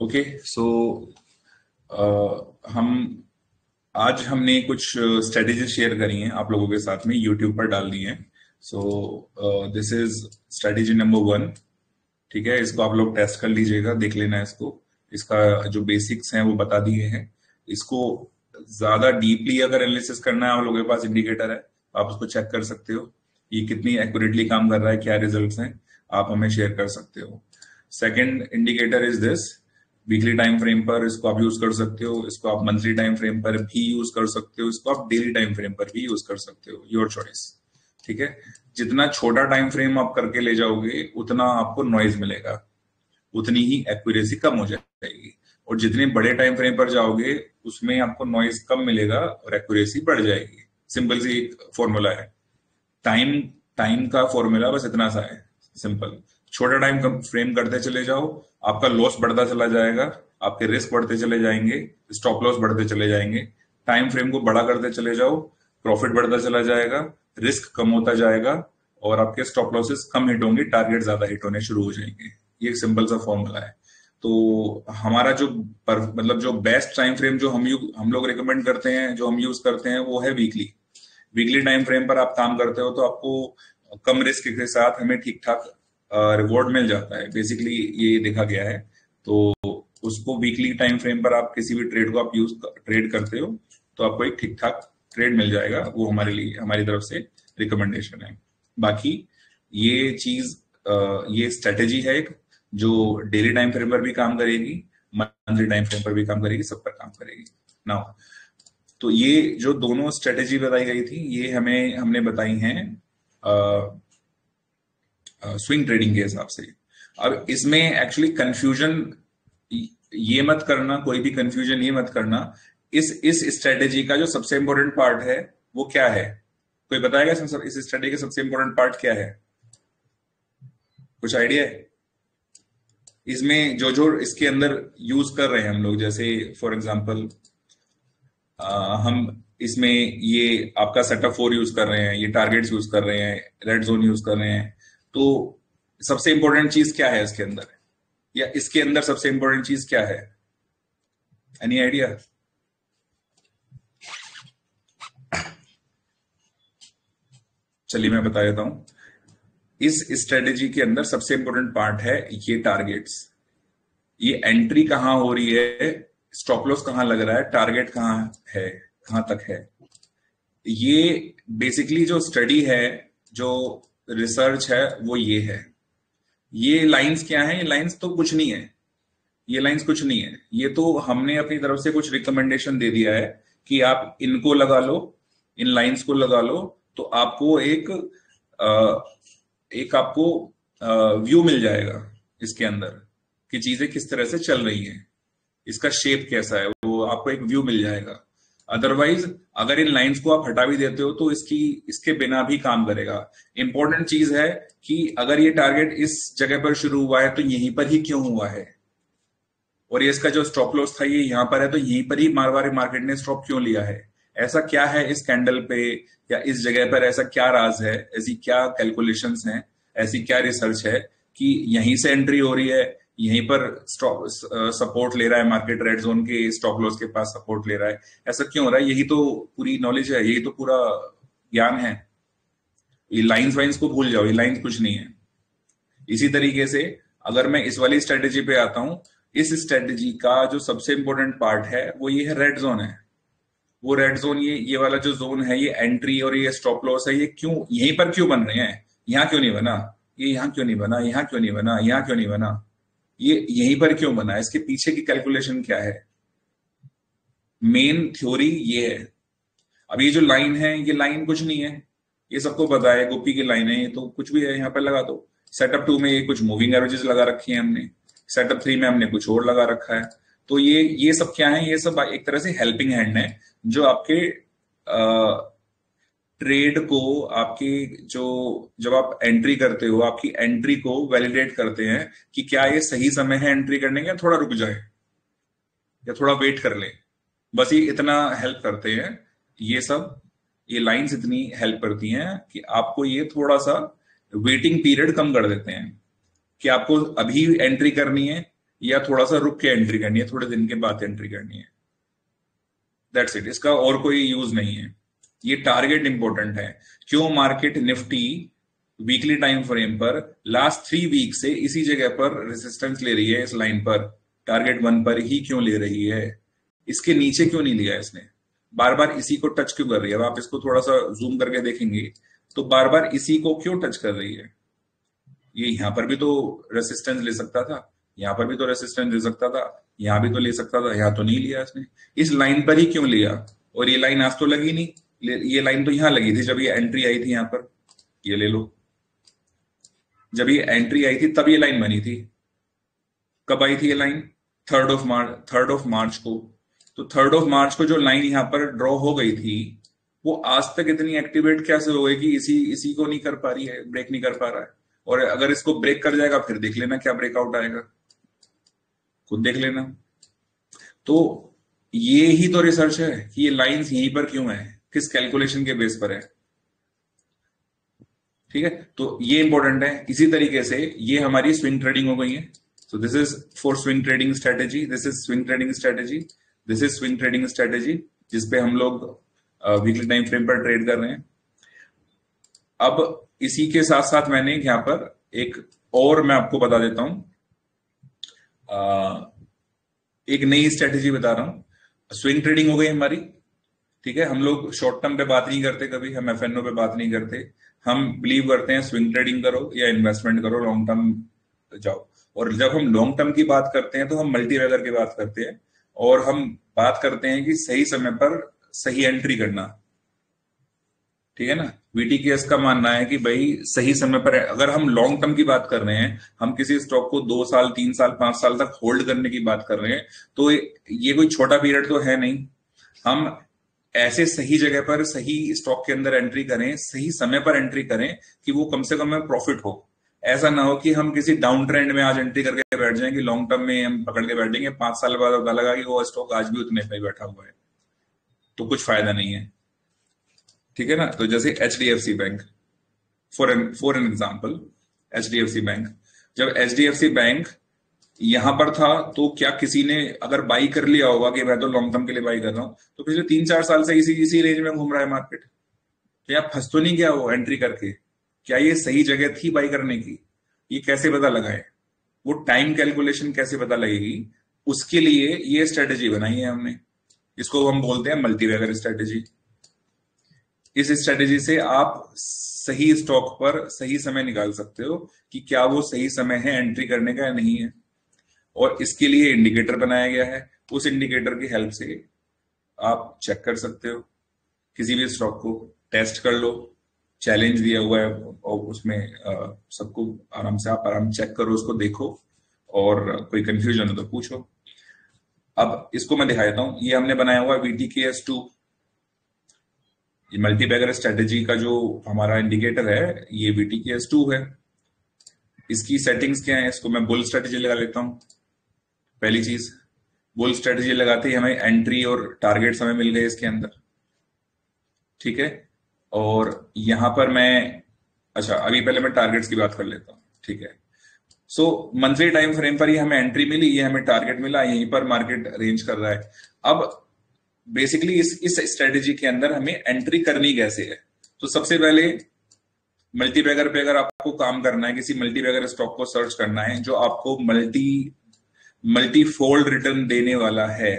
Okay so हम आज हमने कुछ स्ट्रेटेजी शेयर करी हैं आप लोगों के साथ में यूट्यूब पर डाल दी हैं। सो दिस इज स्ट्रेटेजी नंबर 1। ठीक है, इसको आप लोग टेस्ट कर लीजिएगा, देख लेना है इसको। इसका जो बेसिक्स हैं वो बता दिए हैं। इसको ज्यादा डीपली अगर एनालिसिस करना है, आप लोगों के पास इंडिकेटर है, आप उसको चेक कर सकते हो ये कितनी एक्यूरेटली काम कर रहा है, क्या रिजल्ट्स हैं, आप हमें शेयर कर सकते हो। Second indicator is this, weekly time frame पर इसको आप यूज कर सकते हो, इसको आप मंथली टाइम फ्रेम पर भी यूज कर सकते हो, इसको आप डेली टाइम फ्रेम पर भी यूज कर सकते हो, योर चॉइस। ठीक है, जितना छोटा टाइम फ्रेम आप करके ले जाओगे उतना आपको नॉइज मिलेगा, उतनी ही एक्यूरेसी कम हो जाएगी। और जितने बड़े टाइम फ्रेम पर जाओगे उसमें आपको नॉइज कम मिलेगा और एक्यूरेसी बढ़ जाएगी। सिंपल सी एक फॉर्मूला है, टाइम टाइम का फॉर्मूला बस इतना सा है, सिंपल। छोटा टाइम फ्रेम करते चले जाओ, आपका लॉस बढ़ता चला जाएगा, आपके रिस्क बढ़ते चले जाएंगे, स्टॉप लॉस बढ़ते चले जाएंगे। टाइम फ्रेम को बड़ा करते चले जाओ, प्रॉफिट बढ़ता चला जाएगा, रिस्क कम होता जाएगा और आपके स्टॉप लॉसेस कम हिट होंगे, टारगेट ज्यादा हिट होने शुरू हो जाएंगे। ये एक सिंपल सा फॉर्मूला है। तो हमारा जो मतलब जो बेस्ट टाइम फ्रेम जो हम लोग रिकमेंड करते हैं, जो हम यूज करते हैं, वो है वीकली। वीकली टाइम फ्रेम पर आप काम करते हो तो आपको कम रिस्क के साथ हमें ठीक ठाक रिवॉर्ड मिल जाता है, बेसिकली ये देखा गया है। तो उसको वीकली टाइम फ्रेम पर आप किसी भी ट्रेड को आप ट्रेड करते हो तो आपको एक ठीक ठाक ट्रेड मिल जाएगा, वो हमारे लिए हमारी तरफ से रिकमेंडेशन है। बाकी ये चीज ये स्ट्रेटेजी है एक, जो डेली टाइम फ्रेम पर भी काम करेगी, मंथली टाइम फ्रेम पर भी काम करेगी, सब पर काम करेगी। नाउ तो ये जो दोनों स्ट्रेटेजी बताई गई थी ये हमने बताई हैं स्विंग ट्रेडिंग के हिसाब से। अब इसमें एक्चुअली कंफ्यूजन ये मत करना, कोई भी कंफ्यूजन ये मत करना, इस स्ट्रेटेजी का जो सबसे इंपॉर्टेंट पार्ट है वो क्या है? कोई बताएगा इस स्ट्रेटेजी का सबसे इंपॉर्टेंट पार्ट क्या है? कुछ आइडिया है? इसमें जो जो इसके अंदर यूज कर रहे हैं हम लोग, जैसे फॉर एग्जांपल हम इसमें ये आपका सेटअप 4 यूज कर रहे हैं, ये टारगेट्स यूज कर रहे हैं, रेड जोन यूज कर रहे हैं। तो सबसे इंपॉर्टेंट चीज क्या है इसके अंदर, या इसके अंदर सबसे इंपॉर्टेंट चीज क्या है? Any idea? चलिए मैं बता देता हूं। इस स्ट्रेटेजी के अंदर सबसे इंपॉर्टेंट पार्ट है ये टारगेट्स। ये एंट्री कहां हो रही है, स्टॉप लॉस कहां लग रहा है, टारगेट कहां है, कहां तक है। ये बेसिकली जो स्टडी है, जो रिसर्च है, वो ये है। ये लाइंस क्या है? ये लाइंस तो कुछ नहीं है, ये लाइंस कुछ नहीं है, ये तो हमने अपनी तरफ से कुछ रिकमेंडेशन दे दिया है कि आप इनको लगा लो, इन लाइंस को लगा लो, तो आपको एक आपको व्यू मिल जाएगा इसके अंदर कि चीजें किस तरह से चल रही हैं, इसका शेप कैसा है, वो आपको एक व्यू मिल जाएगा। अदरवाइज अगर इन लाइंस को आप हटा भी देते हो तो इसके बिना भी काम करेगा। इंपॉर्टेंट चीज है कि अगर ये टारगेट इस जगह पर शुरू हुआ है तो यहीं पर ही क्यों हुआ है, और ये इसका जो स्टॉप लॉस था ये यहां पर है तो यहीं पर ही मारवाड़ी मार्केट ने स्टॉप क्यों लिया है। ऐसा क्या है इस कैंडल पे या इस जगह पर, ऐसा क्या राज है, ऐसी क्या कैलकुलेशंस हैं, ऐसी क्या रिसर्च है कि यहीं से एंट्री हो रही है, यहीं पर स्टॉप सपोर्ट ले रहा है मार्केट, रेड जोन के स्टॉप लॉस के पास सपोर्ट ले रहा है। ऐसा क्यों हो रहा है? यही तो पूरी नॉलेज है, यही तो पूरा ज्ञान है। ये लाइंस वाइंस को भूल जाओ, ये लाइंस कुछ नहीं है। इसी तरीके से अगर मैं इस वाली स्ट्रेटेजी पे आता हूं, इस स्ट्रेटेजी का जो सबसे इंपॉर्टेंट पार्ट है वो ये है, रेड जोन है। वो रेड जोन, ये वाला जो जोन है, ये एंट्री और ये स्टॉप लॉस है, ये क्यों यहीं पर क्यों बन रहे हैं? यहां क्यों नहीं बना, ये यहां क्यों नहीं बना, यहां क्यों नहीं बना, यहां क्यों नहीं बना, ये यहीं पर क्यों बना? इसके पीछे की कैलकुलेशन क्या है? मेन थ्योरी ये है। अब ये जो लाइन है, ये लाइन कुछ नहीं है, ये सबको पता है, गोपी की लाइन है, ये तो कुछ भी है, यहाँ पर लगा दो। सेटअप 2 में ये कुछ मूविंग एवरेजेस लगा रखी है हमने, सेटअप 3 में हमने कुछ और लगा रखा है। तो ये सब क्या है? ये सब एक तरह से हेल्पिंग हैंड है, जो आपके ट्रेड को, आपकी जो जब आप एंट्री करते हो, आपकी एंट्री को वैलिडेट करते हैं कि क्या ये सही समय है एंट्री करने का, थोड़ा रुक जाए या थोड़ा वेट कर ले। बस ये इतना हेल्प करते हैं ये सब, ये लाइंस इतनी हेल्प करती हैं कि आपको ये थोड़ा सा वेटिंग पीरियड कम कर देते हैं कि आपको अभी एंट्री करनी है या थोड़ा सा रुक के एंट्री करनी है, थोड़े दिन के बाद एंट्री करनी है। दैट्स इट, इसका और कोई यूज नहीं है। ये टारगेट इंपॉर्टेंट है। क्यों market Nifty weekly time frame पर लास्ट 3 वीक से इसी जगह पर रेजिस्टेंस ले रही है, इस लाइन पर टारगेट 1 पर ही क्यों ले रही है, इसके नीचे क्यों नहीं लिया इसने, बार बार इसी को टच क्यों कर रही है। अब आप इसको थोड़ा सा जूम करके देखेंगे तो बार बार इसी को क्यों टच कर रही है। ये यहां पर भी तो रेसिस्टेंस ले सकता था, यहां पर भी तो रेसिस्टेंस ले सकता था, यहां भी तो ले सकता था, यहां तो नहीं लिया इसने। इस लाइन पर ही क्यों लिया। और ये लाइन आज तो लगी नहीं, ये लाइन तो यहां लगी थी जब ये एंट्री आई थी यहां पर। ये ले लो, जब ये एंट्री आई थी तब ये लाइन बनी थी। कब आई थी ये लाइन, 3rd of March को। तो 3rd of March को जो लाइन यहां पर ड्रॉ हो गई थी वो आज तक इतनी एक्टिवेट कैसे हो गई कि इसी इसी को नहीं कर पा रही है, ब्रेक नहीं कर पा रहा है। और अगर इसको ब्रेक कर जाएगा फिर देख लेना क्या ब्रेकआउट आएगा, खुद देख लेना। तो ये ही तो रिसर्च है कि ये लाइंस यहीं पर क्यों है, किस कैलकुलेशन के बेस पर है। ठीक है, तो ये इंपॉर्टेंट है। इसी तरीके से ये हमारी स्विंग ट्रेडिंग हो गई है। सो this is for swing trading strategy, this is swing trading strategy, this is swing trading strategy, जिसपे हम लोग वीकली टाइम फ्रेम पर ट्रेड कर रहे हैं। अब इसी के साथ साथ मैंने यहां पर एक और मैं आपको बता देता हूं, एक नई स्ट्रेटेजी बता रहा हूं। स्विंग ट्रेडिंग हो गई हमारी, ठीक है। हम लोग शॉर्ट टर्म पे बात नहीं करते, कभी हम एफएनओ पे बात नहीं करते। हम बिलीव करते हैं स्विंग ट्रेडिंग करो या इन्वेस्टमेंट करो, लॉन्ग टर्म जाओ। और जब हम लॉन्ग टर्म की बात करते हैं तो हम मल्टी बैगर की बात करते हैं, और हम बात करते हैं कि सही समय पर सही एंट्री करना, ठीक है ना। वीटीकेएस का मानना है कि भाई सही समय पर, अगर हम लॉन्ग टर्म की बात कर रहे हैं, हम किसी स्टॉक को 2 साल 3 साल 5 साल तक होल्ड करने की बात कर रहे हैं, तो ये कोई छोटा पीरियड तो है नहीं। हम ऐसे सही जगह पर सही स्टॉक के अंदर एंट्री करें, सही समय पर एंट्री करें कि वो कम से कम में प्रॉफिट हो। ऐसा ना हो कि हम किसी डाउन ट्रेंड में आज एंट्री करके बैठ जाएं कि लॉन्ग टर्म में हम पकड़ के बैठ जाएंगे, 5 साल बाद पता लगा कि वो स्टॉक आज भी उतने पे बैठा हुआ है, तो कुछ फायदा नहीं है। ठीक है ना। तो जैसे HDFC bank, for an example, HDFC bank, जब एचडीएफसी बैंक यहां पर था तो क्या किसी ने अगर बाई कर लिया होगा कि मैं तो लॉन्ग टर्म के लिए बाई कर रहा हूं, तो पिछले 3-4 साल से इसी रेंज में घूम रहा है मार्केट। क्या फंस तो नहीं गया वो एंट्री करके, क्या ये सही जगह थी बाई करने की, ये कैसे पता लगाए, वो टाइम कैलकुलेशन कैसे पता लगेगी, उसके लिए ये स्ट्रेटेजी बनाई है हमने। इसको हम बोलते हैं मल्टी बैगर स्ट्रेटेजी। इस स्ट्रेटेजी से आप सही स्टॉक पर सही समय निकाल सकते हो कि क्या वो सही समय है एंट्री करने का या नहीं है। और इसके लिए इंडिकेटर बनाया गया है, उस इंडिकेटर की हेल्प से आप चेक कर सकते हो किसी भी स्टॉक को, टेस्ट कर लो। चैलेंज दिया हुआ है और उसमें सबको आराम से आप चेक करो, उसको देखो, और कोई कंफ्यूजन हो तो पूछो। अब इसको मैं दिखा देता हूं। ये हमने बनाया हुआ VTKS2, ये मल्टी बैगर स्ट्रेटेजी का जो हमारा इंडिकेटर है ये VTKS2 है। इसकी सेटिंग्स क्या है, इसको मैं बुल स्ट्रेटेजी लगा लेता हूं। पहली चीज, बुल स्ट्रेटेजी लगाते ही हमें एंट्री और टारगेट हमें मिल गए इसके अंदर, ठीक है। और यहां पर मैं, अच्छा अभी पहले मैं टारगेट्स की बात कर लेता हूं, ठीक है। सो मंथली टाइम फ्रेम पर ही हमें एंट्री मिली, ये हमें टारगेट मिला, यहीं पर मार्केट रेंज कर रहा है। अब बेसिकली इस स्ट्रेटेजी के अंदर हमें एंट्री करनी कैसे है। तो सबसे पहले मल्टी बैगर पे अगर आपको काम करना है, किसी मल्टी बैगर स्टॉक को सर्च करना है जो आपको मल्टी फोल्ड रिटर्न देने वाला है,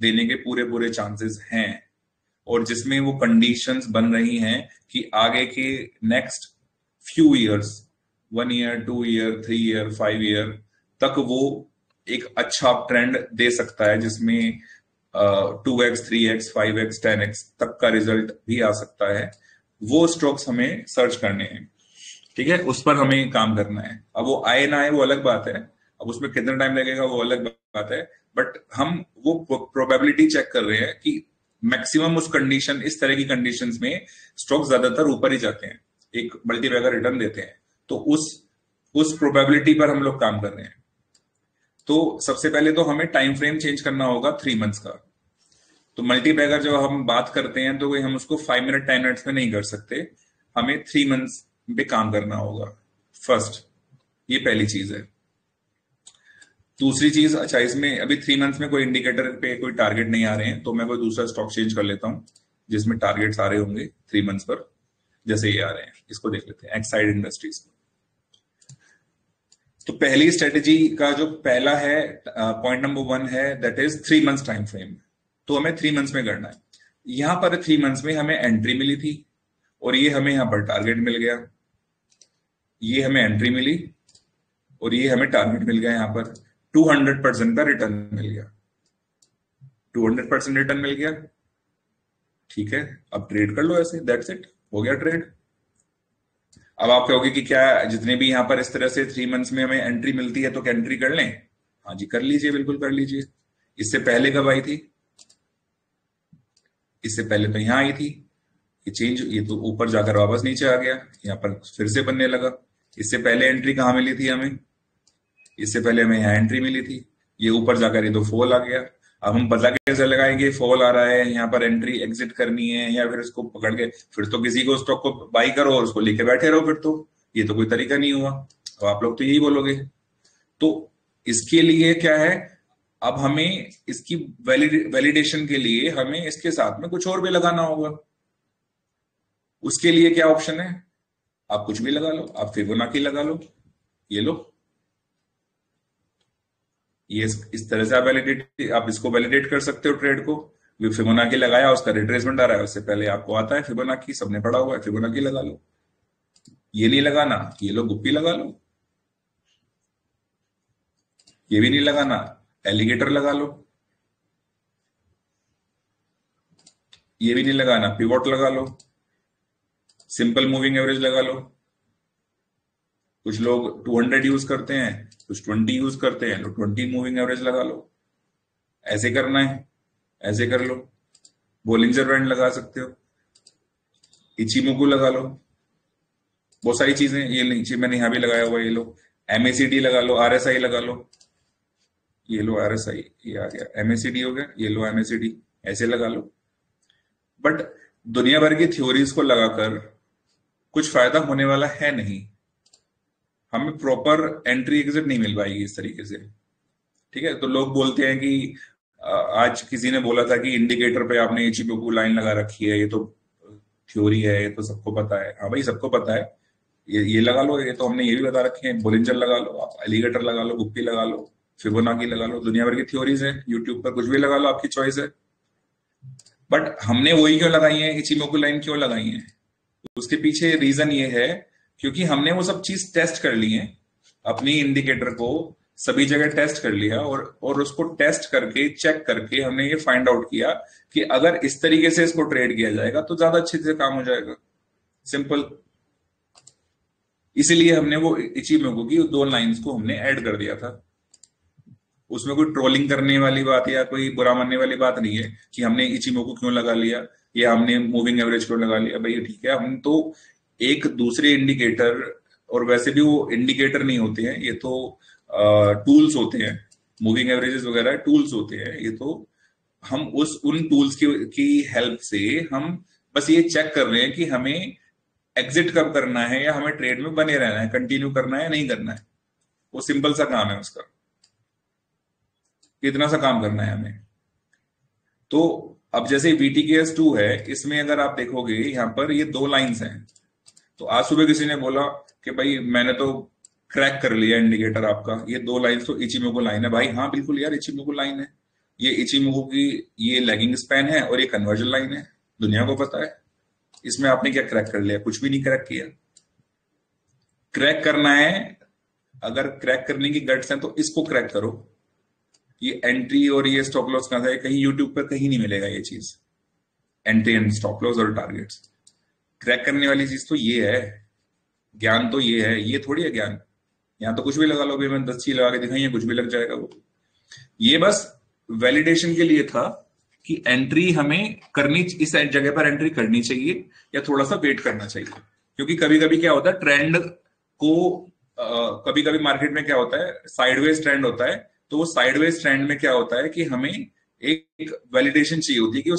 देने के पूरे पूरे चांसेस हैं, और जिसमें वो कंडीशंस बन रही हैं कि आगे के next few years, 1 year 2 year 3 year 5 year तक वो एक अच्छा ट्रेंड दे सकता है, जिसमें 2x 3x 5x 10x तक का रिजल्ट भी आ सकता है। वो स्टॉक्स हमें सर्च करने हैं, ठीक है, उस पर हमें काम करना है। अब वो आए ना आए वो अलग बात है, अब उसमें कितना टाइम लगेगा वो अलग बात है, बट हम वो प्रोबेबिलिटी चेक कर रहे हैं कि मैक्सिमम उस कंडीशन, इस तरह की कंडीशंस में स्टॉक ज्यादातर ऊपर ही जाते हैं, एक मल्टी बैगर रिटर्न देते हैं। तो उस प्रोबेबिलिटी पर हम लोग काम कर रहे हैं। तो सबसे पहले तो हमें टाइम फ्रेम चेंज करना होगा 3 मंथ्स का। तो मल्टी बैगर जब हम बात करते हैं तो कोई हम उसको 5 मिनट 10 मिनट्स में नहीं कर सकते, हमें 3 मंथ्स पे काम करना होगा फर्स्ट, ये पहली चीज है। दूसरी चीज, अच्छा इसमें अभी 3 मंथ्स में कोई इंडिकेटर पे कोई टारगेट नहीं आ रहे हैं, तो मैं कोई दूसरा स्टॉक चेंज कर लेता हूँ जिसमें टारगेट्स आ रहे होंगे 3 मंथ्स पर, जैसे ये आ रहे हैं। इसको देख लेते हैं, एक्साइड इंडस्ट्रीज। तो पहली स्ट्रेटेजी का जो पहला है, पॉइंट नंबर 1 है, that is 3 months time frame. तो हमें 3 मंथ्स में करना है। यहां पर 3 मंथ्स में हमें एंट्री मिली थी और ये हमें यहां पर टारगेट मिल गया। ये हमें एंट्री मिली और ये हमें टारगेट मिल गया। यहां पर 200% का रिटर्न मिल गया। 200% रिटर्न मिल गया। ठीक है, अब ट्रेड कर लो ऐसे, दैट्स इट, हो गया ट्रेड। अब आप कहोगे कि क्या जितने भी यहां पर इस तरह से 3 मंथ्स में हमें एंट्री मिलती है तो क्या एंट्री कर लें? हाँ जी, कर लीजिए, बिल्कुल कर लीजिए। इससे पहले कब आई थी? इससे पहले तो यहां आई थी। ये तो ऊपर जाकर वापस नीचे आ गया, यहाँ पर फिर से बनने लगा। इससे पहले एंट्री कहाँ मिली थी हमें? इससे पहले हमें यहाँ एंट्री मिली थी। ये ऊपर जाकर ये तो फॉल आ गया। अब हम पता कैसे लगाएंगे फॉल आ रहा है, यहाँ पर एंट्री एग्जिट करनी है, या फिर इसको पकड़ के फिर तो किसी को स्टॉक को बाई करो और उसको लेके बैठे रहो? फिर तो ये तो कोई तरीका नहीं हुआ। अब आप लोग तो यही बोलोगे। तो इसके लिए क्या है, अब हमें इसकी वैलिडेशन के लिए हमें इसके साथ में कुछ और भी लगाना होगा। उसके लिए क्या ऑप्शन है? आप कुछ भी लगा लो, आप फिबोनाची लगा लो, ये लो। ये इस तरह से आप इसको वैलिडेट कर सकते हो ट्रेड को। फिबोनाची लगाया, उसका रिट्रेसमेंट आ रहा है, उससे पहले आपको आता है फिबोनाची, सबने पढ़ा हुआ है, फिबोनाची लगा लो। ये नहीं लगाना, ये लो गुप्पी लगा लो। ये भी नहीं लगाना, एलिगेटर लगा लो। ये भी नहीं लगाना, पिवोट लगा लो। सिंपल मूविंग एवरेज लगा लो। कुछ लोग 200 यूज करते हैं, कुछ 20 यूज करते हैं, तो 20 मूविंग एवरेज लगा लो। ऐसे करना है, ऐसे कर लो। बोलिंजर बैंड लगा सकते हो, इचिमोकू लगा लो। बहुत सारी चीजें, ये नीचे मैंने यहां भी लगाया हुआ, ये लो। एमएसीडी लगा लो, आरएसआई लगा लो। ये लो आरएसआई, ये आ गया, एमएसीडी हो गया, ये लो एमएसीडी, ऐसे लगा लो। बट दुनिया भर की थ्योरीज को लगाकर कुछ फायदा होने वाला है नहीं। हमें प्रॉपर एंट्री एग्जिट नहीं मिल पाएगी इस तरीके से। ठीक है, तो लोग बोलते हैं कि आज किसी ने बोला था कि इंडिकेटर पे आपने इचिमोकू लाइन लगा रखी है, ये तो थ्योरी है, ये तो सबको पता है। हाँ भाई, सबको पता है। ये लगा लो, ये तो हमने ये भी बता रखे हैं। बोलिंजर लगा लो, आप एलिगेटर लगा लो, गुप्पी लगा लो, फिबोनाची लगा लो, दुनिया भर की थ्योरीज है, यूट्यूब पर कुछ भी लगा लो, आपकी चॉइस है। बट हमने वही क्यों लगाई है, इचिमोकू लाइन क्यों लगाई है? उसके पीछे रीजन ये है क्योंकि हमने वो सब चीज टेस्ट कर ली है, अपनी इंडिकेटर को सभी जगह टेस्ट कर लिया, और उसको टेस्ट करके चेक करके हमने ये फाइंड आउट किया कि अगर इस तरीके से इसको ट्रेड किया जाएगा तो ज्यादा अच्छे से काम हो जाएगा। सिंपल। इसीलिए हमने वो इचिमोकू की 2 लाइंस को हमने ऐड कर दिया था। उसमें कोई ट्रोलिंग करने वाली बात या कोई बुरा मानने वाली बात नहीं है कि हमने इचिमोकू क्यों लगा लिया या हमने मूविंग एवरेज क्यों लगा लिया। भाई ठीक है, हम तो एक दूसरे इंडिकेटर, और वैसे भी वो इंडिकेटर नहीं होते हैं, ये तो टूल्स होते हैं। मूविंग एवरेजेस वगैरह टूल्स होते हैं। ये तो हम उन टूल्स की हेल्प से हम बस ये चेक कर रहे हैं कि हमें एग्जिट कब करना है या हमें ट्रेड में बने रहना है, कंटिन्यू करना है या नहीं करना है। वो सिंपल सा काम है उसका, इतना सा काम करना है हमें। तो अब जैसे VTKS2 है, इसमें अगर आप देखोगे यहां पर ये 2 लाइंस हैं। तो आज सुबह किसी ने बोला कि भाई मैंने तो क्रैक कर लिया इंडिकेटर आपका, ये 2 लाइंस तो इचिमोकू लाइन है। भाई हाँ बिल्कुल यार, इचिमोकू लाइन है। ये इचिमोकू की ये लैगिंग स्पैन है और ये कन्वर्जन लाइन है, दुनिया को पता है। इसमें आपने क्या क्रैक कर लिया? कुछ भी नहीं क्रैक किया। क्रैक करना है, अगर क्रैक करने की गट्स हैं तो इसको क्रैक करो। ये एंट्री और ये स्टॉप लॉस कहां है? कहीं यूट्यूब पर कहीं नहीं मिलेगा ये चीज, एंट्री एंड स्टॉप लॉस और टारगेट्स। क्रैक करने वाली चीज तो ये है, ज्ञान तो ये है, ये थोड़ी है ज्ञान। यहां तो कुछ भी लगा लो, भी मैंने 10 चीज लगा के दिखाई है, कुछ भी लग जाएगा वो। ये बस वैलिडेशन के लिए था कि एंट्री हमें करनी, इस जगह पर एंट्री करनी चाहिए या थोड़ा सा वेट करना चाहिए। क्योंकि कभी कभी क्या होता है, ट्रेंड को कभी कभी मार्केट में क्या होता है, साइडवेज ट्रेंड होता है। तो वो साइडवेज ट्रेंड में क्या होता है कि हमें एक वैलिडेशन चाहिए होती है कि वो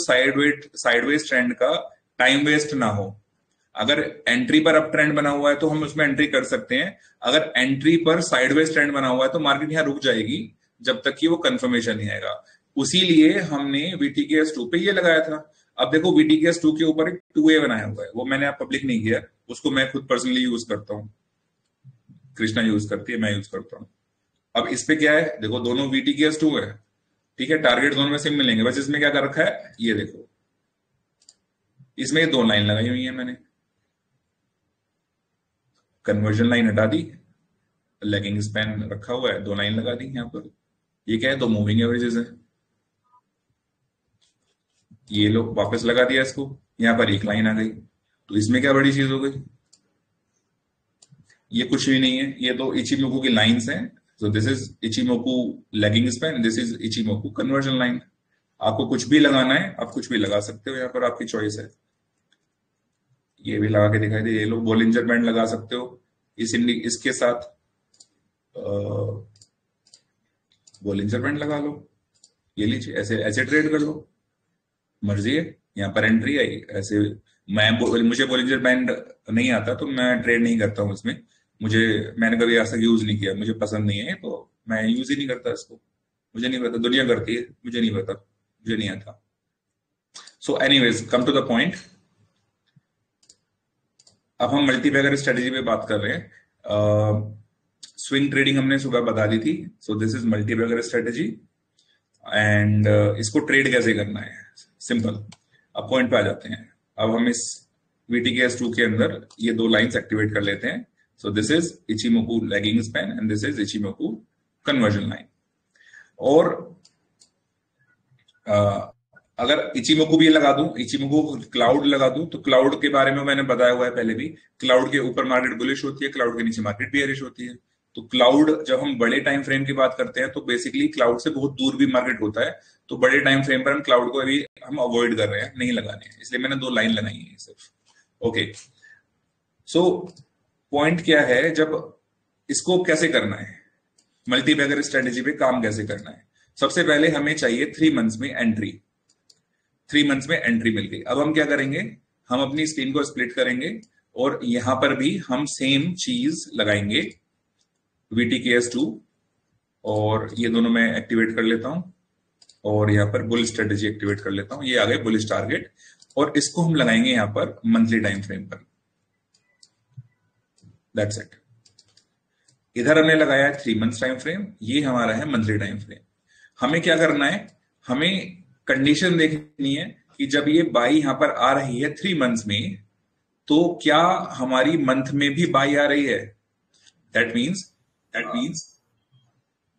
साइडवेज ट्रेंड का टाइम वेस्ट ना हो। अगर एंट्री पर अप ट्रेंड बना हुआ है तो हम उसमें एंट्री कर सकते हैं। अगर एंट्री पर साइडवेज ट्रेंड बना हुआ है तो मार्केट यहां रुक जाएगी, जब तक कि वो कंफर्मेशन नहीं आएगा। उसी लिए हमने VTKS2 पे ये लगाया था। अब देखो VTKS2 के ऊपर एक 2A बनाया हुआ है, वो मैंने आप पब्लिक नहीं किया, उसको मैं खुद पर्सनली यूज करता हूँ, कृष्णा यूज करती है, मैं यूज करता हूँ। अब इस पे क्या है, देखो दोनों VTKS2 है, ठीक है, टारगेट दोनों में सेम मिलेंगे, बस इसमें क्या कर रखा है, ये देखो इसमें ये 2 लाइन लगाई हुई है मैंने, कन्वर्जन लाइन हटा दी, लैगिंग स्पैन रखा हुआ है, 2 लाइन लगा दी यहाँ पर। ये क्या है, 2 मूविंग एवरेजेस है, ये लो वापस लगा दिया इसको, यहाँ पर 1 लाइन आ गई। तो इसमें क्या बड़ी चीज हो गई, ये कुछ भी नहीं है, ये तो इचिमोकू की लाइंस हैं। सो this is Ichimoku lagging span, this is Ichimoku conversion line. आपको कुछ भी लगाना है आप कुछ भी लगा सकते हो, यहाँ पर आपकी चॉइस है। ये भी लगा के दिखाई दे, ये लो बोलिंजर बैंड लगा सकते हो इसके साथ, बोलिंजर बैंड लगा लो, ये लीजिए, ऐसे ऐसे ट्रेड कर लो, मर्जी है। यहाँ पर एंट्री आई ऐसे, मुझे बोलिंजर बैंड नहीं आता तो मैं ट्रेड नहीं करता हूँ इसमें, मैंने कभी आज तक यूज नहीं किया, मुझे पसंद नहीं है तो मैं यूज ही नहीं करता इसको। मुझे नहीं पता, दुनिया करती है, मुझे नहीं पता, मुझे नहीं आता। So anyways, come to the point. अब हम मल्टीबैगर स्ट्रेटेजी पे बात कर रहे हैं। स्विंग ट्रेडिंग हमने सुबह बता दी थी, सो this is multibagger strategy. And इसको ट्रेड कैसे करना है, सिंपल। अब पॉइंट पे आ जाते हैं। अब हम इस VTKS2 के अंदर ये 2 लाइंस एक्टिवेट कर लेते हैं। सो this is Ichimoku lagging span and this is Ichimoku conversion line. और अगर इचिमोकू भी लगा दूं, इचिमोकू क्लाउड लगा दूं, तो क्लाउड के बारे में मैंने बताया हुआ है पहले भी, क्लाउड के ऊपर मार्केट बुलिश होती है, क्लाउड के नीचे मार्केट बियरिश होती है। तो क्लाउड, जब हम बड़े टाइम फ्रेम की बात करते हैं तो बेसिकली क्लाउड से बहुत दूर भी मार्केट होता है, तो बड़े टाइम फ्रेम पर हम क्लाउड को अभी हम अवॉइड कर रहे हैं, नहीं लगाने हैं, इसलिए मैंने 2 लाइन लगाई है सिर्फ। ओके, सो पॉइंट क्या है, जब इसको कैसे करना है, मल्टीबैगर स्ट्रेटेजी पे काम कैसे करना है। सबसे पहले हमें चाहिए 3 मंथ्स में एंट्री। 3 मंथ्स में एंट्री मिल गई। अब हम क्या करेंगे, हम अपनी स्क्रीन को स्प्लिट करेंगे और यहां पर भी हम सेम चीज लगाएंगे, VTKS2, और ये दोनों मैं एक्टिवेट कर लेता हूं, और यहां पर बुल स्ट्रेटेजी एक्टिवेट कर लेता हूं, ये आ गए बुलिश टारगेट, और इसको हम लगाएंगे यहां पर मंथली टाइम फ्रेम पर। That's it. इधर हमने लगाया है 3 मंथ्स टाइम फ्रेम, ये हमारा है मंथली टाइम फ्रेम। हमें क्या करना है, हमें कंडीशन देखनी है कि जब ये बाई यहां पर आ रही है 3 मंथ्स में, तो क्या हमारी मंथ में भी बाई आ रही है। That means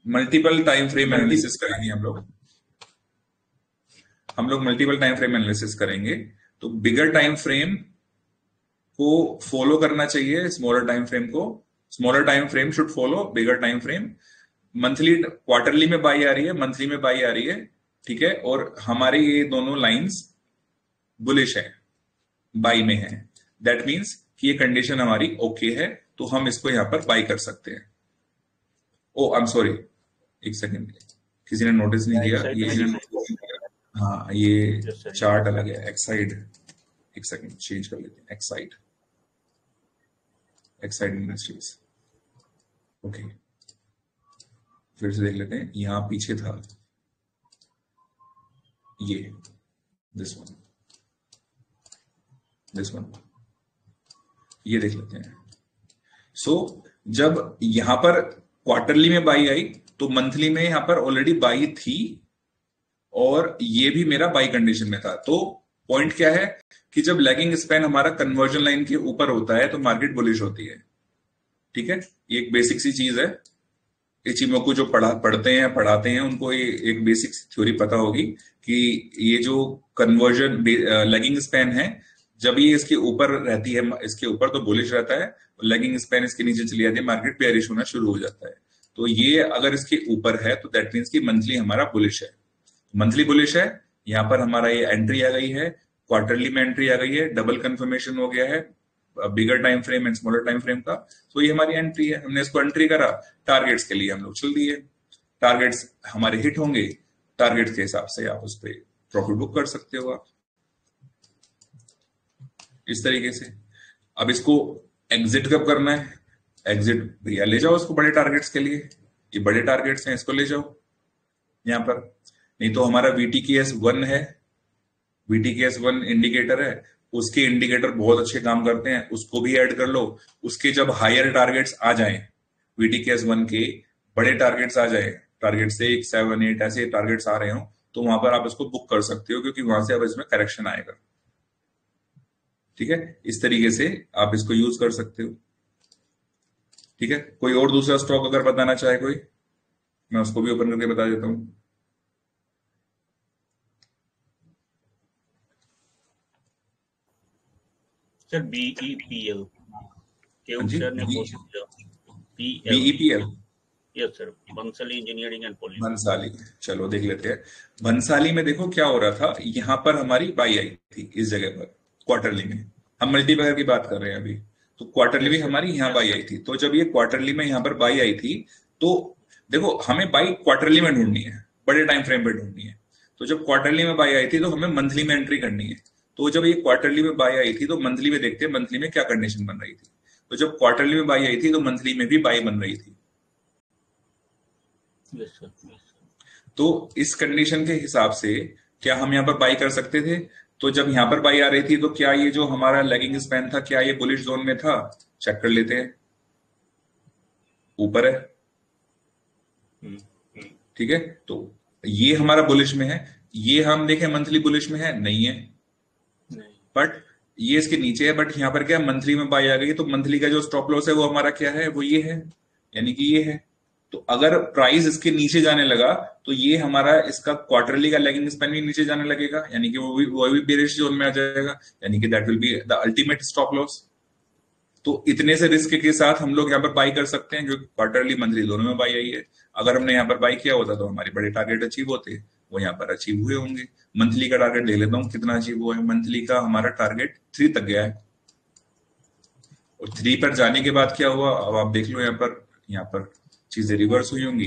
multiple time frame analysis करेंगे हम लोग मल्टीपल टाइम फ्रेम एनालिसिस करेंगे। तो बिगर टाइम फ्रेम को फॉलो करना चाहिए स्मॉलर टाइम फ्रेम को, smaller time frame should follow bigger time frame. Monthly, quarterly में बाई आ रही है, मंथली में बाई आ रही है, ठीक है, और हमारे ये दोनों लाइंस बुलिश है, बाई में है। दैट मीन्स कि ये कंडीशन हमारी ओके है, तो हम इसको यहां पर बाई कर सकते हैं। ओ आई एम सॉरी, एक सेकेंड, किसी ने नोटिस नहीं किया, हाँ ये चार्ट अलग है, एक्साइड, एक सेकेंड चेंज कर लेते हैं, एक्साइड इंडस्ट्रीज। ओके, फिर से देख लेते हैं, यहां पीछे था ये, दिस वन, ये देख लेते हैं। सो जब यहां पर क्वार्टरली में बाई आई, तो मंथली में यहां पर ऑलरेडी बाई थी, और ये भी मेरा बाई कंडीशन में था। तो पॉइंट क्या है कि जब लैगिंग स्पैन हमारा कन्वर्जन लाइन के ऊपर होता है तो मार्केट बुलिश होती है, ठीक है। ये एक बेसिक सी चीज है, इचिमोकू जो पढ़ाते हैं उनको ये एक बेसिक थ्योरी पता होगी कि ये जो कन्वर्जन लैगिंग स्पैन है, जब ये इसके ऊपर रहती है, इसके ऊपर तो बुलिश रहता है, लैगिंग स्पैन इसके नीचे चली जाती है, मार्केट बेयरिश होना शुरू हो जाता है। तो ये अगर इसके ऊपर है तो दैट मीन्स कि मंथली हमारा बुलिश है, मंथली बुलिश है। यहां पर हमारा ये एंट्री आ गई है, क्वार्टरली में एंट्री आ गई है, डबल कंफर्मेशन हो गया है bigger time frame and smaller time frame का। तो ये हमारी एंट्री है, हमने इसको एंट्री करा, टारगेट्स के लिए हम लोग चल दिए, टारगेट्स हमारे हिट होंगे, टारगेट्स के हिसाब से आप उस पर प्रॉफिट बुक कर सकते हो आप, इस तरीके से। अब इसको एग्जिट कब करना है, एग्जिट भैया ले जाओ इसको बड़े टारगेट्स के लिए, ये बड़े टारगेट्स हैं, इसको ले जाओ, यहाँ पर। नहीं तो हमारा VTKS1 है, VTKS1 इंडिकेटर है, उसके इंडिकेटर बहुत अच्छे काम करते हैं, उसको भी ऐड कर लो। उसके जब हायर टारगेट्स आ जाएं, VTKS1 के बड़े टारगेट्स आ जाए, टारगेट 6, 7, 8 ऐसे टारगेट्स आ रहे हो, तो वहां पर आप इसको बुक कर सकते हो, क्योंकि वहां से अब इसमें करेक्शन आएगा। ठीक है, इस तरीके से आप इसको यूज कर सकते हो। ठीक है, कोई और दूसरा स्टॉक अगर बताना चाहे कोई, मैं उसको भी ओपन करके बता देता हूँ। सर BEPL हाँ जी, सर ने पोस्ट किया। PL, BEPL, yes sir, Bansal engineering and polymer. Bhansali, चलो देख लेते हैं। भंसाली में देखो क्या हो रहा था, यहां पर हमारी बाई आई थी इस जगह पर क्वार्टरली में। हम मल्टीप्लायर की बात कर रहे हैं अभी, तो क्वार्टरली में यस सर। हमारी यहाँ बाई आई थी। तो जब ये क्वार्टरली में यहाँ पर बाई आई थी, तो देखो हमें बाई क्वार्टरली में ढूंढनी है, बड़े टाइम फ्रेम पे ढूंढनी है। तो जब क्वार्टरली में बाई आई थी, तो हमें मंथली में एंट्री करनी है। तो जब ये क्वार्टरली में बाई आई थी, तो मंथली में देखते हैं मंथली में क्या कंडीशन बन रही थी। तो जब क्वार्टरली में बाई आई थी, तो मंथली में भी बाई बन रही थी। Yes sir. तो इस कंडीशन के हिसाब से क्या हम यहाँ पर बाई कर सकते थे? तो जब यहाँ पर बाई आ रही थी, तो क्या ये जो हमारा लेगिंग स्पैन था, क्या ये बुलिश जोन में था? चेक कर लेते हैं, ऊपर है। ठीक है, तो ये हमारा बुलिश में है। ये हम देखें मंथली बुलिश में है, नहीं है, बट ये इसके नीचे है। बट यहाँ पर क्या मंथली में बाई आ गई, तो मंथली का जो स्टॉप लॉस है वो हमारा क्या है, वो ये है, यानी कि ये है। तो अगर प्राइस इसके नीचे जाने लगा, तो ये हमारा इसका क्वार्टरली का लेगिंग स्पैन भी नीचे जाने लगेगा, यानी कि वो भी बेरिश जोन में आ जाएगा, यानी कि that will be the ultimate stop loss. तो इतने से रिस्क के साथ हम लोग यहाँ पर बाई कर सकते हैं, क्योंकि क्वार्टरली मंथली दोनों में बाई आई है। अगर हमने यहाँ पर बाई किया होता, तो हमारे बड़े टारगेट अचीव होते, वो यहाँ पर अचीव हुए होंगे। मंथली का टारगेट ले लेता हूँ, कितना अचीव हुआ है। मंथली का हमारा टारगेट 3 तक गया है, और 3 पर जाने के बाद क्या हुआ, अब आप देख लो यहाँ पर चीजें रिवर्स हुई होंगी।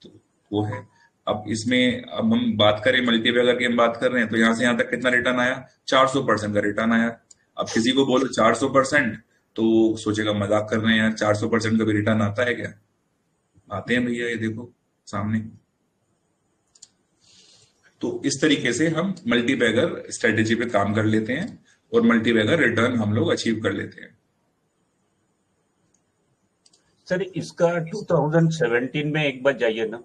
तो वो है। अब इसमें अब हम बात करें मल्टीबैगर की, हम बात कर रहे हैं, तो यहां से यहां तक कितना रिटर्न आया? 400% का रिटर्न आया। अब किसी को बोलो 400%, तो सोचेगा मजाक कर रहे हैं यार, 400% का भी रिटर्न आता है क्या? आते हैं भैया, ये देखो सामने। तो इस तरीके से हम मल्टीबैगर स्ट्रेटेजी पे काम कर लेते हैं, और मल्टीबैगर रिटर्न हम लोग अचीव कर लेते हैं। सर इसका 2017 में एक बार जाइए ना,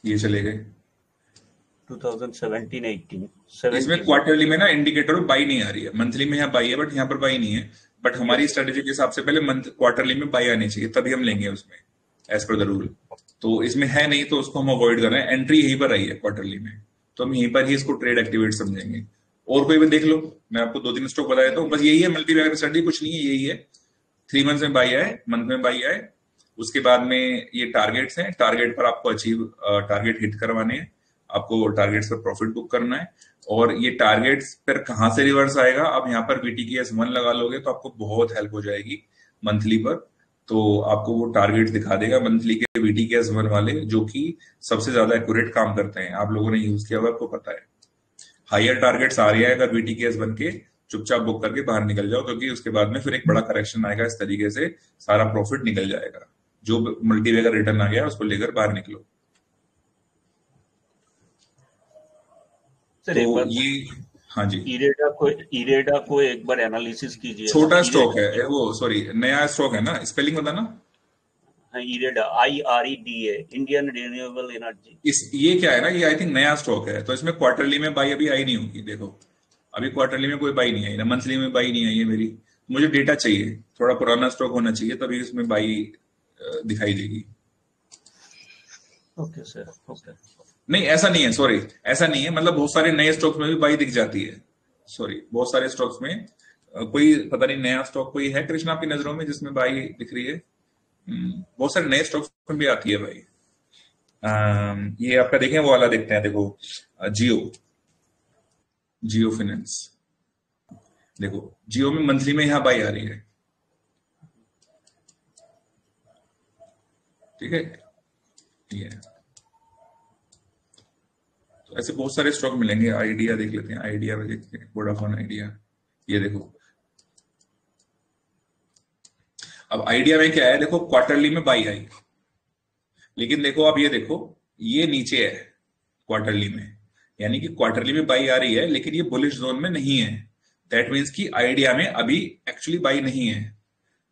ये चले गए 2017-18 इसमें 17 क्वार्टरली में ना इंडिकेटर बाई नहीं आ रही है, मंथली में यहाँ बाई है, बट यहाँ पर बाई नहीं है। बट हमारी स्ट्रेटेजी के हिसाब से पहले मंथ क्वार्टरली में बाई आनी चाहिए, तभी हम लेंगे उसमें, एज पर द रूल। तो इसमें है नहीं, तो उसको हम अवॉइड कर रहे हैं। एंट्री यहीं पर आई है क्वार्टरली में, तो हम यहीं पर ही इसको ट्रेड एक्टिवेट समझेंगे। और कोई भी देख लो, मैं आपको 2-3 स्टॉक बता देता हूँ, बस यही है मल्टीबैगर स्ट्रेटेजी, कुछ नहीं है, यही है। 3 मंथ में बाई आए, मंथ में बाई आए, उसके बाद में ये टारगेट्स हैं, टारगेट पर आपको टारगेट हिट करवाने हैं, आपको टारगेट्स पर प्रॉफिट बुक करना है। और ये टारगेट्स पर कहां से रिवर्स आएगा, अब यहाँ पर VTKS1 लगा लोगे तो आपको बहुत हेल्प हो जाएगी मंथली पर। तो आपको वो टारगेट दिखा देगा मंथली के VTKS1 वाले, जो कि सबसे ज्यादा एक्यूरेट काम करते हैं। आप लोगों ने यूज किया हुआ, आपको पता है। हायर टारगेट्स आ रही है अगर VTKS1 के, चुपचाप बुक करके बाहर निकल जाओ, क्योंकि उसके बाद में फिर एक बड़ा करेक्शन आएगा, इस तरीके से सारा प्रॉफिट निकल जाएगा। जो मल्टीबैगर रिटर्न आ गया उसको लेकर बाहर निकलो। सर तो एक बार ये, हाँ जी, इरेडा को एक बार एनालिसिस कीजिएगा। छोटा स्टॉक है वो, सॉरी नया स्टॉक है ना, स्पेलिंग बताना। IREDA IREDA, Indian renewable energy. ये क्या है ना, ये आई थिंक नया स्टॉक है, तो इसमें क्वार्टरली में बाई अभी आई नहीं होगी। देखो अभी क्वार्टरली में कोई बाई नहीं आई ना, मंथली में बाई नहीं आई है मेरी। मुझे डेटा चाहिए, थोड़ा पुराना स्टॉक होना चाहिए, तभी इसमें बाई दिखाई देगी। Okay sir, okay. नहीं ऐसा नहीं है, सॉरी, ऐसा नहीं है, मतलब बहुत सारे नए स्टॉक्स में भी बाई दिख जाती है। सॉरी, बहुत सारे स्टॉक्स में कोई पता नहीं नया स्टॉक कोई है कृष्णा आपकी नजरों में जिसमें बाई दिख रही है? बहुत सारे नए स्टॉक्स में भी आती है भाई। ये आपका देखें वो वाला देखते हैं, देखो जियो, जियो फाइनेंस, देखो जियो में मंथली में यहाँ बाई आ रही है। ठीक है, ये तो ऐसे बहुत सारे स्टॉक मिलेंगे। आइडिया देख लेते हैं, आइडिया में देखते हैं, वोडाफोन आइडिया, ये देखो। अब आइडिया में क्या है, देखो क्वार्टरली में बाई आई, लेकिन देखो आप ये देखो ये नीचे है क्वार्टरली में, यानी कि क्वार्टरली में बाई आ रही है लेकिन ये बुलिश जोन में नहीं है। दैट मीन्स कि आइडिया में अभी एक्चुअली बाई नहीं है।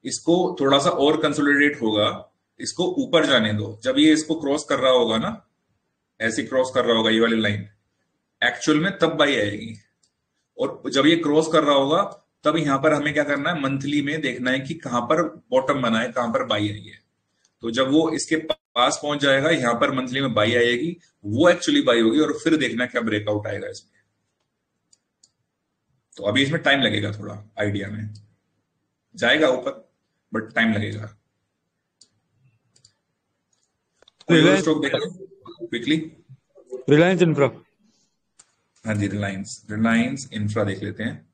इसको थोड़ा सा और कंसोलिडेट होगा, इसको ऊपर जाने दो। जब ये इसको क्रॉस कर रहा होगा ना, ऐसे क्रॉस कर रहा होगा ये वाली लाइन, एक्चुअल में तब बाई आएगी। और जब ये क्रॉस कर रहा होगा तब यहां पर हमें क्या करना है, मंथली में देखना है कि कहां पर बॉटम बना है, कहां पर बाई आई है। तो जब वो इसके पास पहुंच जाएगा, यहां पर मंथली में बाई आएगी, वो एक्चुअली बाई होगी, और फिर देखना क्या ब्रेकआउट आएगा इसमें। तो अभी इसमें टाइम लगेगा थोड़ा, आइडिया में जाएगा ऊपर बट टाइम लगेगा। कोई और रिलायंस स्टॉक देखा क्विकली? रिलायंस इंफ्रा। हाँ जी, रिलायंस इंफ्रा देख लेते हैं।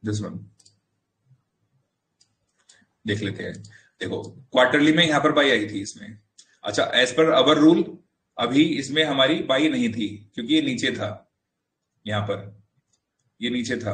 दिस वन देख लेते हैं। देखो क्वार्टरली में यहां पर बाई आई थी इसमें। अच्छा, एज पर अवर रूल अभी इसमें हमारी बाई नहीं थी क्योंकि ये नीचे था, यहां पर ये नीचे था,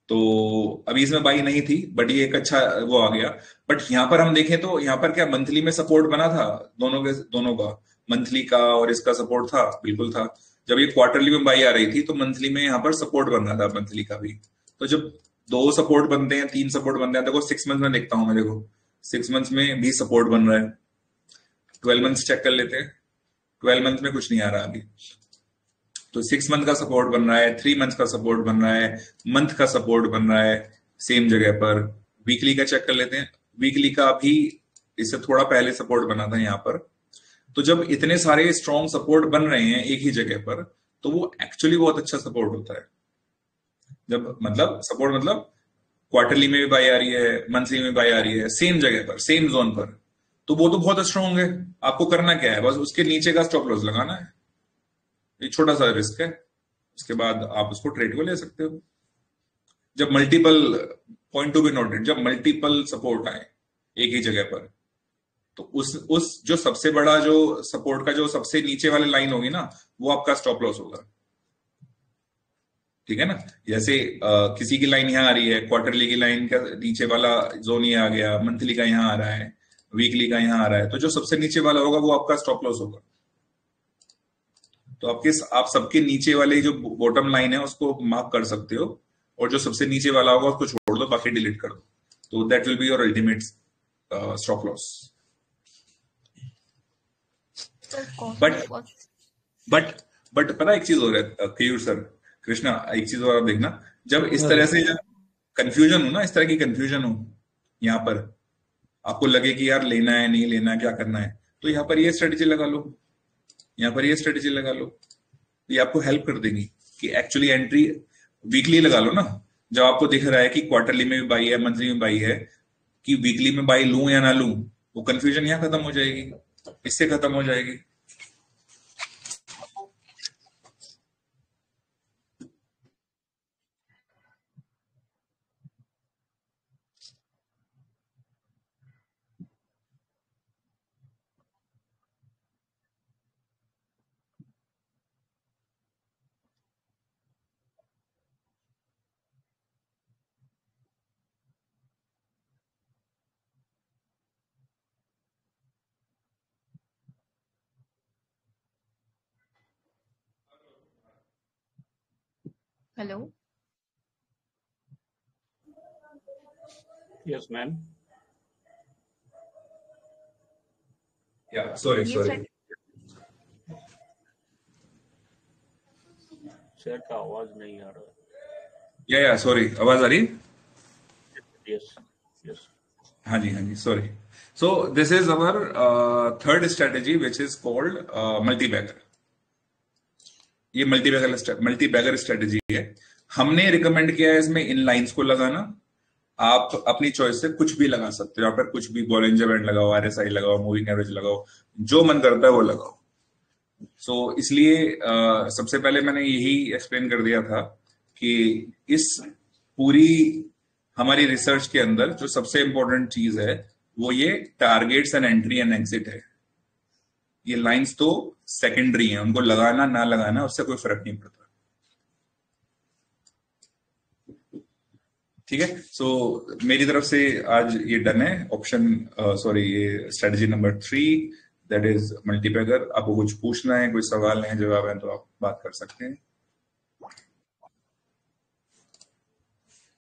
तो अभी इसमें बाई नहीं थी, बट ये एक अच्छा वो आ गया। बट यहां पर हम देखें तो यहां पर क्या मंथली में सपोर्ट बना था, दोनों का मंथली का और इसका सपोर्ट था, बिल्कुल था। जब ये क्वार्टरली में बाई आ रही थी तो मंथली में यहां पर सपोर्ट बन रहा था, मंथली का भी। तो जब दो सपोर्ट बनते हैं, तीन सपोर्ट बनते हैं, देखो 6 मंथ में देखता हूं मैं, देखो 6 मंथ में भी सपोर्ट बन रहा है। 12 मंथ चेक कर लेते हैं, 12 मंथ में कुछ नहीं आ रहा अभी। तो 6 मंथ का सपोर्ट बन रहा है, 3 मंथ का सपोर्ट बन रहा है, मंथ का सपोर्ट बन रहा है सेम जगह पर। वीकली का चेक कर लेते हैं, वीकली का भी इससे थोड़ा पहले सपोर्ट बना था यहाँ पर। तो जब इतने सारे स्ट्रॉन्ग सपोर्ट बन रहे हैं एक ही जगह पर, तो वो एक्चुअली बहुत अच्छा सपोर्ट होता है। जब मतलब सपोर्ट मतलब क्वार्टरली में भी बाई आ रही है, मंथली में बाई आ रही है, सेम जगह पर, सेम जोन पर, तो वो तो बहुत स्ट्रॉन्ग है। आपको करना क्या है, बस उसके नीचे का स्टॉप लॉस लगाना है। एक छोटा सा रिस्क है, उसके बाद आप उसको ट्रेड को ले सकते हो। जब multiple, point to be noted, जब मल्टीपल सपोर्ट आए एक ही जगह पर, तो उस जो सबसे बड़ा जो सपोर्ट का जो सबसे नीचे वाली लाइन होगी ना, वो आपका स्टॉप लॉस होगा। ठीक है ना? जैसे किसी की लाइन यहां आ रही है, क्वार्टरली की लाइन का नीचे वाला जोन ये आ गया, मंथली का यहां आ रहा है, वीकली का यहां आ रहा है, तो जो सबसे नीचे वाला होगा वो आपका स्टॉप लॉस होगा। तो आप सबके नीचे वाले जो बॉटम लाइन है उसको मार्क कर सकते हो, और जो सबसे नीचे वाला होगा उसको छोड़ दो, बाकी डिलीट कर दो। तो that will be your ultimate stop loss. But but but पता है एक चीज हो रहा है केयूर सर, कृष्णा, एक चीज और आप देखना, जब इस तरह से कंफ्यूजन हो ना, इस तरह की कंफ्यूजन हो यहाँ पर, आपको लगे कि यार लेना है नहीं लेना है, क्या करना है, तो यहाँ पर ये स्ट्रेटेजी लगा लो, यहाँ पर ये स्ट्रेटेजी लगा लो। ये आपको हेल्प कर देगी कि एक्चुअली एंट्री वीकली लगा लो ना। जब आपको दिख रहा है कि क्वार्टरली में भी बाई है, मंथली में बाई है, कि वीकली में बाई लूं या ना लूं, वो कंफ्यूजन यहाँ खत्म हो जाएगी, इससे खत्म हो जाएगी। Hello. Yes, ma'am. Yeah, sorry. Sir का आवाज नहीं आ रहा। या सॉरी, आवाज आ रही? Yes yes. हाँ जी, sorry. So this is our third strategy which is called multi bagger. ये मल्टी बैगर स्ट्रेटेजी है। हमने रिकमेंड किया है इसमें इन लाइंस को लगाना। आप अपनी चॉइस से कुछ भी लगा सकते हो, यहाँ पर कुछ भी, बॉलिंजर बैंड लगाओ, आरएसआई लगाओ, मूविंग एवरेज लगाओ, जो मन करता है वो लगाओ। सो इसलिए सबसे पहले मैंने यही एक्सप्लेन कर दिया था कि इस पूरी हमारी रिसर्च के अंदर जो सबसे इंपॉर्टेंट चीज है वो ये targets and entry and exit है। ये लाइंस तो सेकेंडरी हैं, उनको लगाना ना लगाना उससे कोई फर्क नहीं पड़ता। ठीक है? सो मेरी तरफ से आज ये डन है ऑप्शन, सॉरी, ये strategy number 3 that is Multipager. आपको कुछ पूछना है, कोई सवाल है, जवाब है, तो आप बात कर सकते हैं।